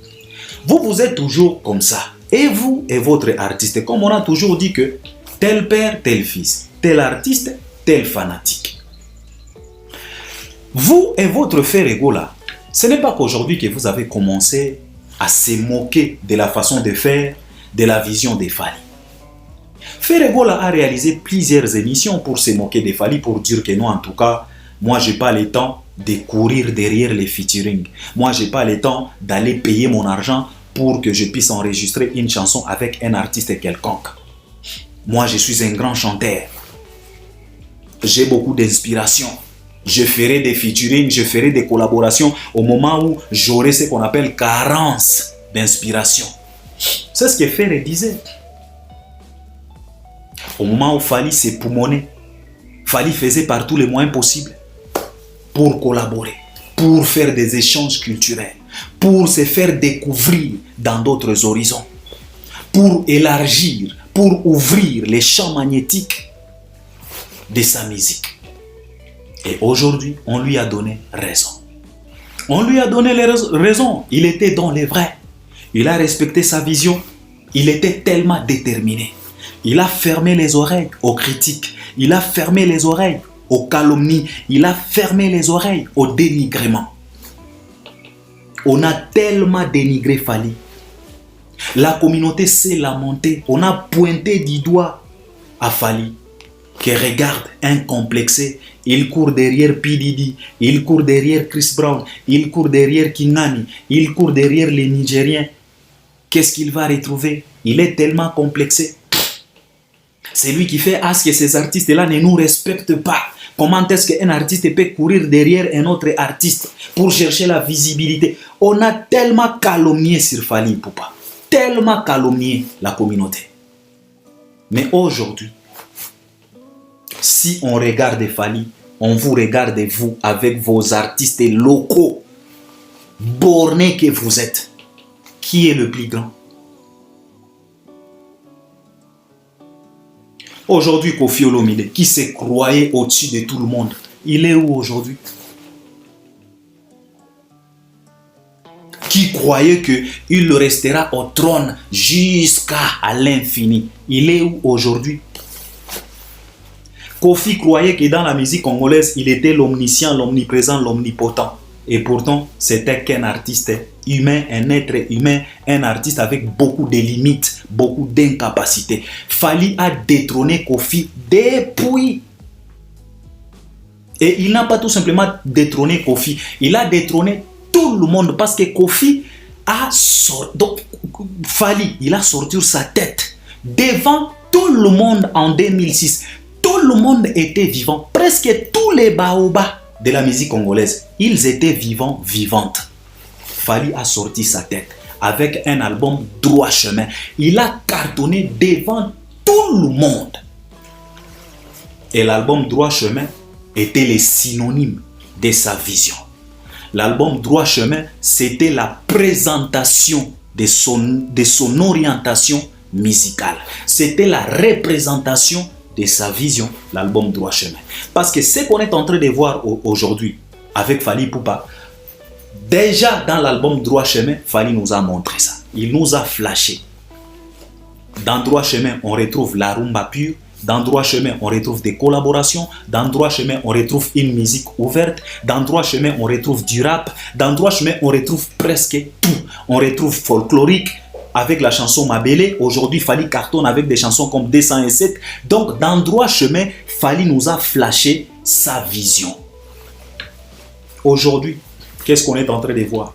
vous êtes toujours comme ça. Et vous et votre artiste, comme on a toujours dit que tel père, tel fils, tel artiste, tel fanatique. Vous et votre frère égaux là, ce n'est pas qu'aujourd'hui que vous avez commencé à se moquer de la façon de faire, de la vision de Fally. Ferregola a réalisé plusieurs émissions pour se moquer de Fally, pour dire que non, en tout cas, moi, je n'ai pas le temps de courir derrière les featuring. Moi, je n'ai pas le temps d'aller payer mon argent pour que je puisse enregistrer une chanson avec un artiste quelconque. Moi, je suis un grand chanteur. J'ai beaucoup d'inspiration. Je ferai des featuring, je ferai des collaborations au moment où j'aurai ce qu'on appelle carence d'inspiration. C'est ce que Ferre disait. Au moment où Fally s'est poumonné, Fally faisait par tous les moyens possibles pour collaborer, pour faire des échanges culturels, pour se faire découvrir dans d'autres horizons, pour élargir, pour ouvrir les champs magnétiques de sa musique. Et aujourd'hui, on lui a donné raison. On lui a donné raison. Il était dans les vrais. Il a respecté sa vision. Il était tellement déterminé. Il a fermé les oreilles aux critiques. Il a fermé les oreilles aux calomnies. Il a fermé les oreilles au dénigrement. On a tellement dénigré Fally. La communauté s'est lamentée. On a pointé du doigt à Fally que regarde un complexé, il court derrière P. Diddy, il court derrière Chris Brown, il court derrière Kingani, il court derrière les Nigériens. Qu'est-ce qu'il va retrouver? Il est tellement complexé. C'est lui qui fait à ce que ces artistes-là ne nous respectent pas. Comment est-ce qu'un artiste peut courir derrière un autre artiste pour chercher la visibilité? On a tellement calomnié sur Fally Ipupa, tellement calomnié la communauté. Mais aujourd'hui, si on regarde Fally, on vous regarde vous avec vos artistes locaux, bornés que vous êtes. Qui est le plus grand? Aujourd'hui, Koffi Olomide, qui se croyait au-dessus de tout le monde, il est où aujourd'hui? Qui croyait qu'il restera au trône jusqu'à l'infini, il est où aujourd'hui? Koffi croyait que dans la musique congolaise, il était l'omniscient, l'omniprésent, l'omnipotent. Et pourtant, c'était qu'un artiste humain, un être humain, un artiste avec beaucoup de limites, beaucoup d'incapacités. Fally a détrôné Koffi depuis. Et il n'a pas tout simplement détrôné Koffi, il a détrôné tout le monde parce que Koffi a sorti. Donc, Fally, il a sorti sa tête devant tout le monde en 2006. Tout le monde était vivant. Presque tous les baobas de la musique congolaise, ils étaient vivants, vivantes. Fally a sorti sa tête avec un album Droit Chemin. Il a cartonné devant tout le monde. Et l'album Droit Chemin était le synonyme de sa vision. L'album Droit Chemin, c'était la présentation de son orientation musicale. C'était la représentation de sa vision, l'album Droit Chemin. Parce que ce qu'on est en train de voir aujourd'hui avec Fally Ipupa, déjà dans l'album Droit Chemin, Fally nous a montré ça. Il nous a flashé. Dans Droit Chemin, on retrouve la rumba pure. Dans Droit Chemin, on retrouve des collaborations. Dans Droit Chemin, on retrouve une musique ouverte. Dans Droit Chemin, on retrouve du rap. Dans Droit Chemin, on retrouve presque tout. On retrouve folklorique avec la chanson Mabélé. Aujourd'hui, Fally cartonne avec des chansons comme 207. Donc, dans Droit Chemin, Fally nous a flashé sa vision. Aujourd'hui, qu'est-ce qu'on est en train de voir?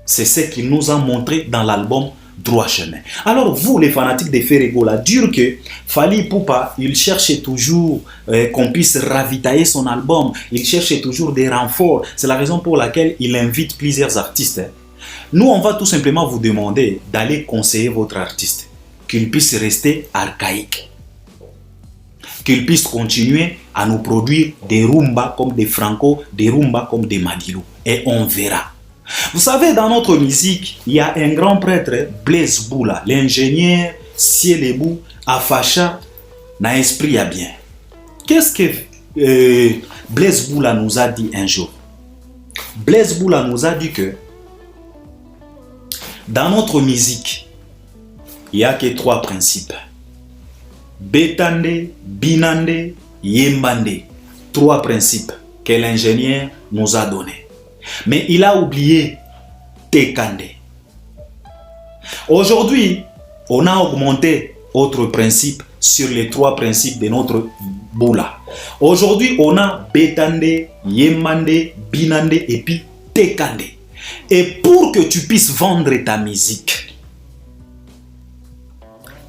C'est ce qu'il nous a montré dans l'album Droit Chemin. Alors vous, les fanatiques de Ferego, là, dire que Fally Ipupa, il cherchait toujours qu'on puisse ravitailler son album, il cherchait toujours des renforts. C'est la raison pour laquelle il invite plusieurs artistes. Nous, on va tout simplement vous demander d'aller conseiller votre artiste, qu'il puisse rester archaïque, qu'il puisse continuer à nous produire des rumbas comme des Franco, des rumbas comme des Madilu. Et on verra. Vous savez, dans notre musique, il y a un grand prêtre, Blaise Boula, l'ingénieur Cielebou, Afacha, n'a esprit à bien. Qu'est-ce que Blaise Boula nous a dit un jour? Blaise Boula nous a dit que dans notre musique, il n'y a que 3 principes. Betande, Binande, Yembande. 3 principes que l'ingénieur nous a donnés. Mais il a oublié Tekande. Aujourd'hui, on a augmenté autre principe sur les 3 principes de notre Boula. Aujourd'hui, on a Betande, Yembande, Binande et puis Tekande. Et pour que tu puisses vendre ta musique,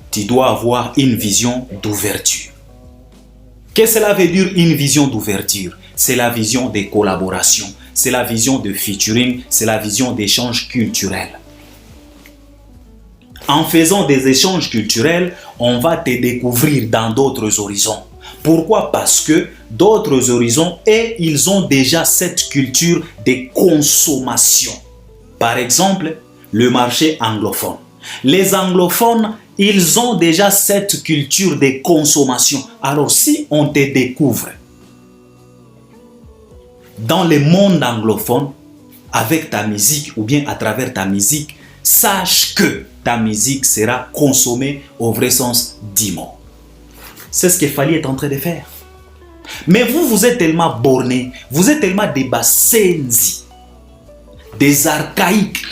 tu dois avoir une vision d'ouverture. Qu'est-ce que cela veut dire une vision d'ouverture? C'est la vision des collaborations, c'est la vision de featuring, c'est la vision d'échanges culturels. En faisant des échanges culturels, on va te découvrir dans d'autres horizons. Pourquoi? Parce que d'autres horizons, et ils ont déjà cette culture de consommation. Par exemple, le marché anglophone. Les anglophones, ils ont déjà cette culture de consommation. Alors si on te découvre dans le monde anglophone avec ta musique ou bien à travers ta musique, sache que ta musique sera consommée au vrai sens du mot. C'est ce que Fally est en train de faire. Mais vous, vous êtes tellement bornés, vous êtes tellement des basenzi, des archaïques.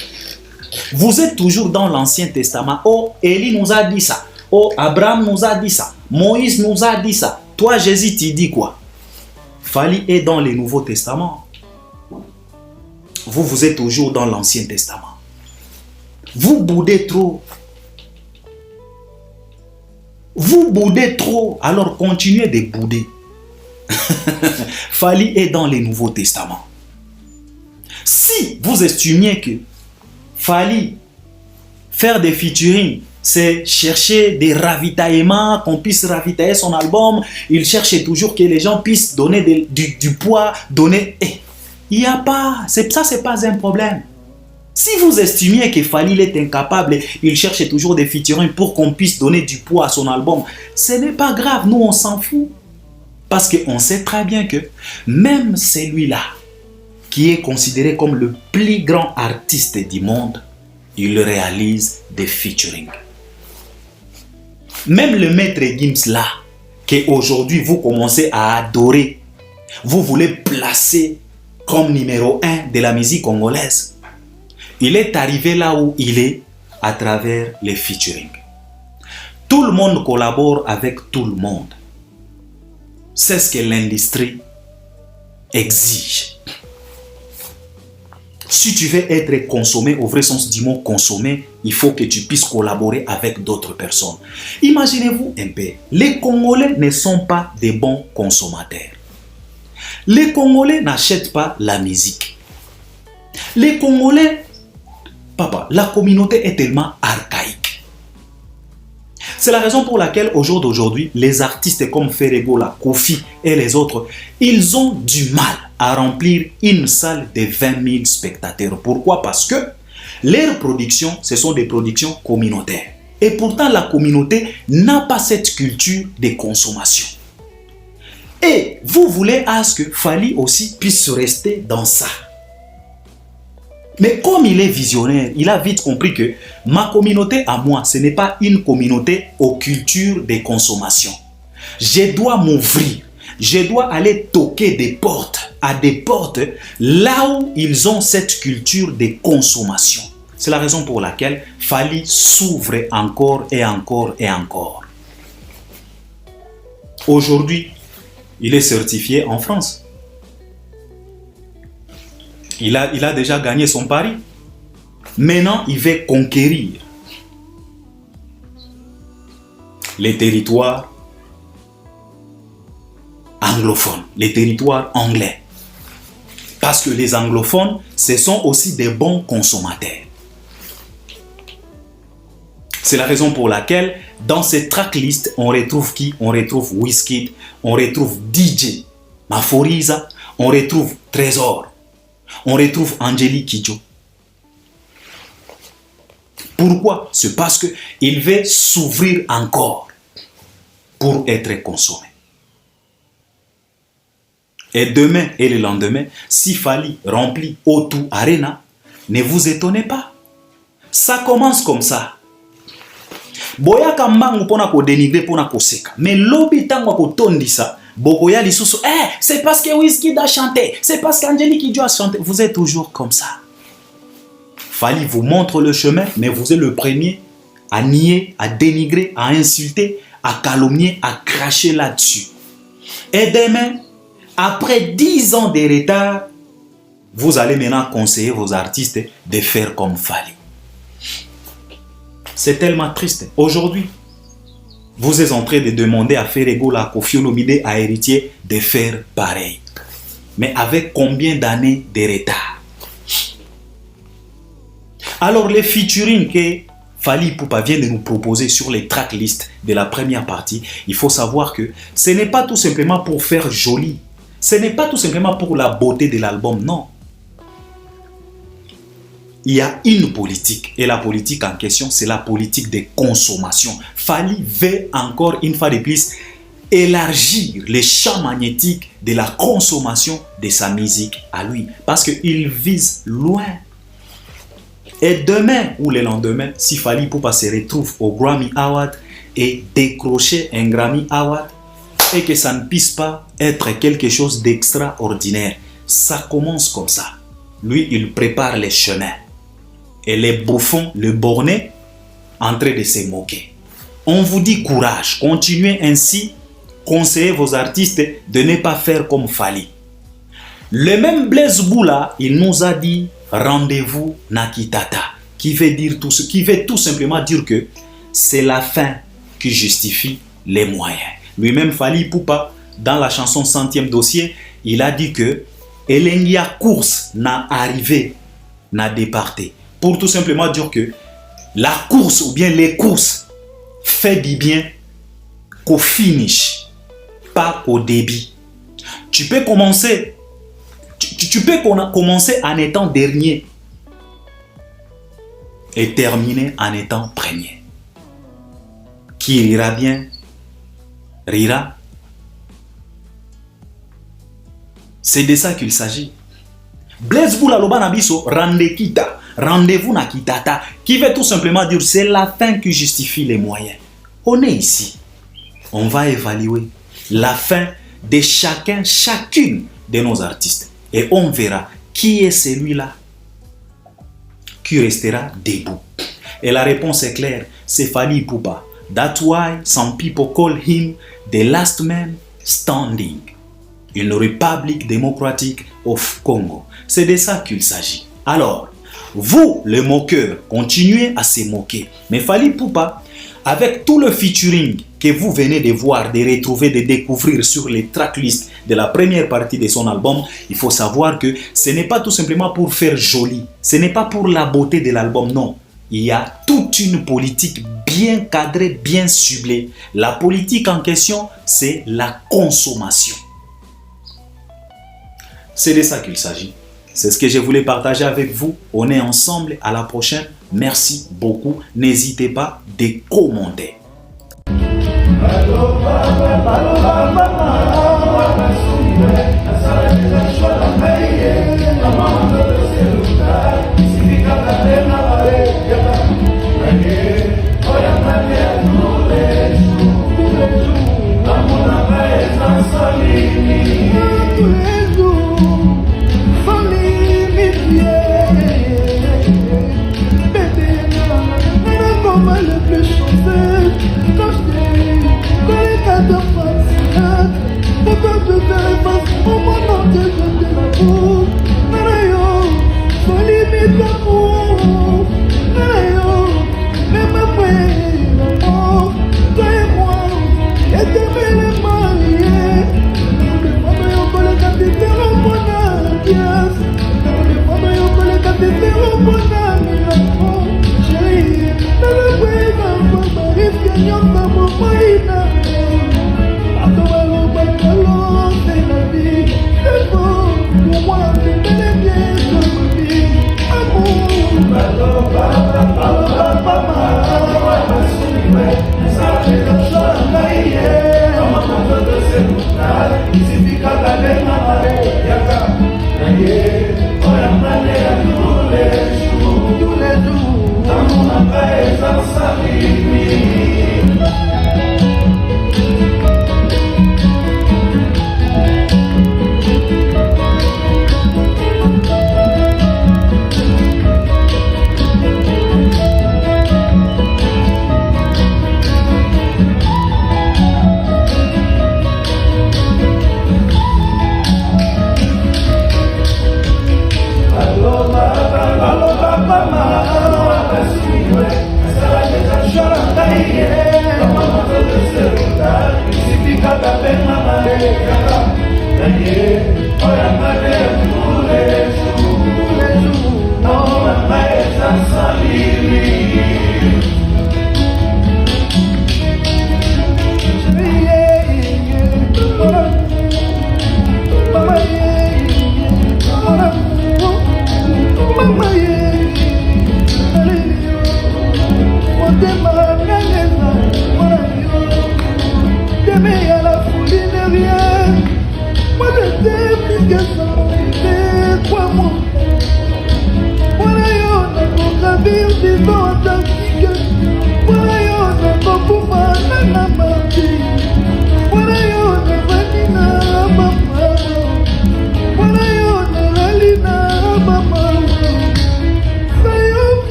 Vous êtes toujours dans l'Ancien Testament. Oh, Élie nous a dit ça. Oh, Abraham nous a dit ça. Moïse nous a dit ça. Toi, Jésus, tu dis quoi? Fally est dans le Nouveau Testament. Vous, vous êtes toujours dans l'Ancien Testament. Vous boudez trop. Vous boudez trop. Alors continuez de bouder. Fally est dans le Nouveau Testament. Si vous estimiez que Fally faire des featuring, c'est chercher des ravitaillements, qu'on puisse ravitailler son album, il cherche toujours que les gens puissent donner du poids, donner... Il n'y a pas... Ça, c'est pas un problème. Si vous estimiez que Fally est incapable, il cherche toujours des featuring pour qu'on puisse donner du poids à son album, ce n'est pas grave, nous on s'en fout. Parce qu'on sait très bien que même celui-là, qui est considéré comme le plus grand artiste du monde, il réalise des featuring. Même le maître Gims là, qu'aujourd'hui vous commencez à adorer, vous voulez placer comme numéro 1 de la musique congolaise, il est arrivé là où il est à travers les featuring. Tout le monde collabore avec tout le monde. C'est ce que l'industrie exige. Si tu veux être consommé, au vrai sens du mot consommé, il faut que tu puisses collaborer avec d'autres personnes. Imaginez-vous un peu, les Congolais ne sont pas des bons consommateurs. Les Congolais n'achètent pas la musique. Les Congolais, papa, la communauté est tellement archaïque. C'est la raison pour laquelle au jour d'aujourd'hui, les artistes comme Ferregola, Kofi et les autres, ils ont du mal à remplir une salle de 20 000 spectateurs. Pourquoi? Parce que leurs productions, ce sont des productions communautaires. Et pourtant, la communauté n'a pas cette culture de consommation. Et vous voulez à ce que Fally aussi puisse rester dans ça. Mais comme il est visionnaire, il a vite compris que ma communauté à moi, ce n'est pas une communauté aux cultures de consommation. Je dois m'ouvrir. Je dois aller toquer des portes, à des portes là où ils ont cette culture de consommation. C'est la raison pour laquelle Fally s'ouvre encore et encore et encore. Aujourd'hui, il est certifié en France. Il a déjà gagné son pari. Maintenant, il veut conquérir les territoires anglophones, les territoires anglais. Parce que les anglophones, ce sont aussi des bons consommateurs. C'est la raison pour laquelle, dans cette tracklist, on retrouve qui? On retrouve Wizkid, on retrouve DJ Maforiza, on retrouve Trésor, on retrouve Angélique Kidjo. Pourquoi? C'est parce qu'il veut s'ouvrir encore pour être consommé. Et demain et le lendemain, si Fally remplit O2 Arena, ne vous étonnez pas. Ça commence comme ça. Boya kambangu pona ko dénigrer pona ko seka. Mais lobi tango ko tondisa, bokoya lisusu, c'est parce que Wizkid a chanté, c'est parce qu'Angélique Kidjo a chanté. Vous êtes toujours comme ça. Fally vous montre le chemin, mais vous êtes le premier à nier, à dénigrer, à insulter, à calomnier, à cracher là-dessus. Et demain, après 10 ans de retard, vous allez maintenant conseiller vos artistes de faire comme Fally. C'est tellement triste. Aujourd'hui, vous êtes en train de demander à Ferregola, à Koffi Olomide, à Héritier de faire pareil. Mais avec combien d'années de retard? Alors les featuring que Fally Ipupa vient de nous proposer sur les tracklists de la première partie, il faut savoir que ce n'est pas tout simplement pour faire joli. Ce n'est pas tout simplement pour la beauté de l'album, non. Il y a une politique, et la politique en question, c'est la politique de consommation. Fally veut encore une fois de plus élargir les champs magnétiques de la consommation de sa musique à lui, parce qu'il vise loin. Et demain ou le lendemain, si Fally Ipupa se retrouve au Grammy Award et décrocher un Grammy Award, et que ça ne puisse pas être quelque chose d'extraordinaire, ça commence comme ça. Lui, il prépare les chemins. Et les bouffons, le borné, en train de se moquer. On vous dit courage, continuez ainsi conseillez vos artistes de ne pas faire comme Fally. Le même Blaise Boula, il nous a dit rendez-vous Nakitata, qui veut tout simplement dire que c'est la fin qui justifie les moyens. Lui-même, Fally Ipupa, dans la chanson Centième dossier, il a dit que Elengia course n'a arrivé, n'a départé. Pour tout simplement dire que la course ou bien les courses fait du bien qu'au finish, pas au début. Tu peux commencer en étant dernier et terminer en étant premier. Qui rira bien, rira. C'est de ça qu'il s'agit. Blaise Boula Loba Nabiso, rendez-vous na kitata, qui veut tout simplement dire c'est la fin qui justifie les moyens. On est ici. On va évaluer la fin de chacune de nos artistes. Et on verra qui est celui-là qui restera debout. Et la réponse est claire, c'est Fally Ipupa. That's why some people call him the last man standing. Une République démocratique of Congo. C'est de ça qu'il s'agit. Alors, vous, les moqueurs, continuez à se moquer. Mais Fally Ipupa, avec tout le featuring que vous venez de voir, de retrouver, de découvrir sur les tracklists de la première partie de son album, il faut savoir que ce n'est pas tout simplement pour faire joli. Ce n'est pas pour la beauté de l'album, non. Il y a toute une politique bien cadrée, bien ciblée. La politique en question, c'est la consommation. C'est de ça qu'il s'agit. C'est ce que je voulais partager avec vous. On est ensemble. À la prochaine. Merci beaucoup. N'hésitez pas de commenter.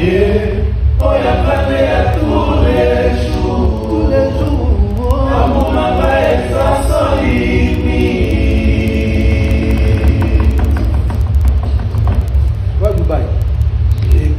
Oh, y'a pas de tous les jours. Amour m'a pas sans limite. Va Dubaï. Et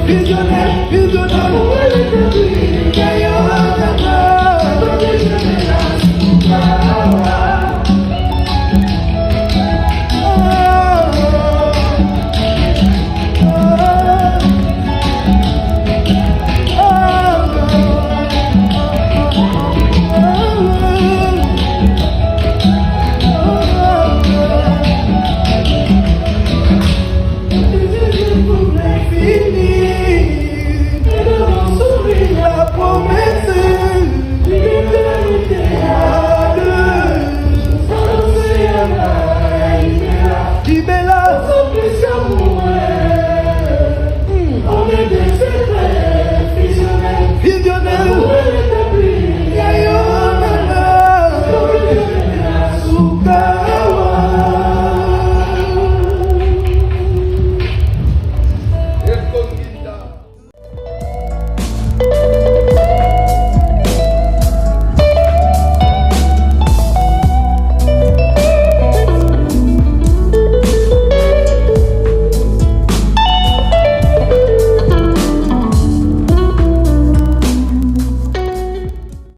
Visionnaire.